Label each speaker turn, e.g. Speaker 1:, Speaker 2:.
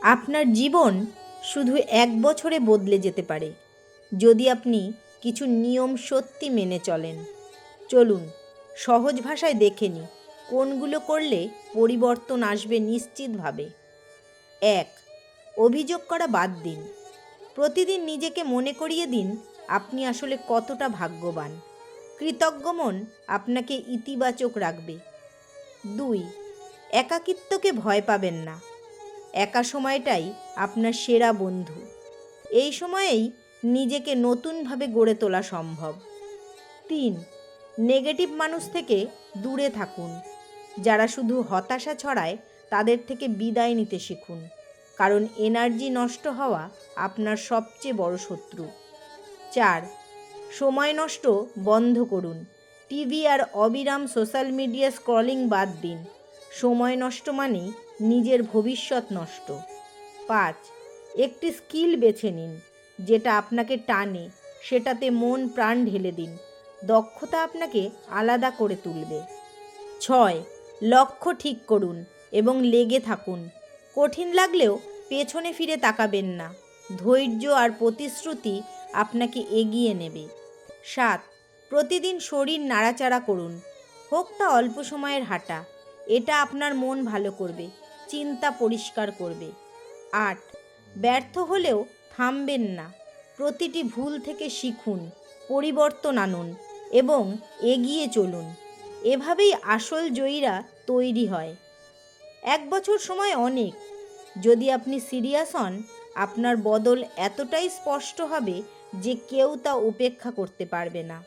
Speaker 1: আপনার জীবন শুধু 1 বছরে বদলে যেতে পারে যদি আপনি কিছু নিয়ম সত্যি মেনে চলেন। চলুন সহজ ভাষায় দেখে নিই কোনগুলো করলে পরিবর্তন আসবে নিশ্চিতভাবে। 1. অভিযোগ করা বাদ দিন। প্রতিদিন নিজেকে মনে করিয়ে দিন আপনি আসলে কতটা ভাগ্যবান। কৃতজ্ঞ মন আপনাকে ইতিবাচক রাখবে। 2. একাকিত্বকে ভয় পাবেন না। একা সময়টাই আপনার সেরা বন্ধু। এই সময়েই নিজেকে নতুনভাবে গড়ে তোলা সম্ভব। 3. নেগেটিভ মানুষ থেকে দূরে থাকুন। যারা শুধু হতাশা ছড়ায় তাদের থেকে বিদায় নিতে শিখুন, কারণ এনার্জি নষ্ট হওয়া আপনার সবচেয়ে বড় শত্রু। 4. সময় নষ্ট বন্ধ করুন। টিভি আর অবিরাম সোশ্যাল মিডিয়া স্ক্রলিং বাদ দিন। সময় নষ্ট মানেই নিজের ভবিষ্যৎ নষ্ট। 5. একটি স্কিল বেছে নিন যেটা আপনাকে টানে, সেটাতে মন প্রাণ ঢেলে দিন। দক্ষতা আপনাকে আলাদা করে তুলবে। 6. লক্ষ্য ঠিক করুন এবং লেগে থাকুন। কঠিন লাগলেও পেছনে ফিরে তাকাবেন না। ধৈর্য আর প্রতিশ্রুতি আপনাকে এগিয়ে নেবে। 7. প্রতিদিন শরীর নাড়াচাড়া করুন, হোক তা অল্প সময়ের হাঁটা। এটা আপনার মন ভালো করবে, চিন্তা পরিষ্কার করবে। 8. ব্যর্থ হলেও থামবেন না। প্রতিটি ভুল থেকে শিখুন, পরিবর্তন আনুন এবং এগিয়ে চলুন। এভাবেই আসল জয়ীরা তৈরি হয়। 1 বছর সময় অনেক। যদি আপনি সিরিয়াস হন, আপনার বদল এতটাই স্পষ্ট হবে যে কেউ তা উপেক্ষা করতে পারবে না।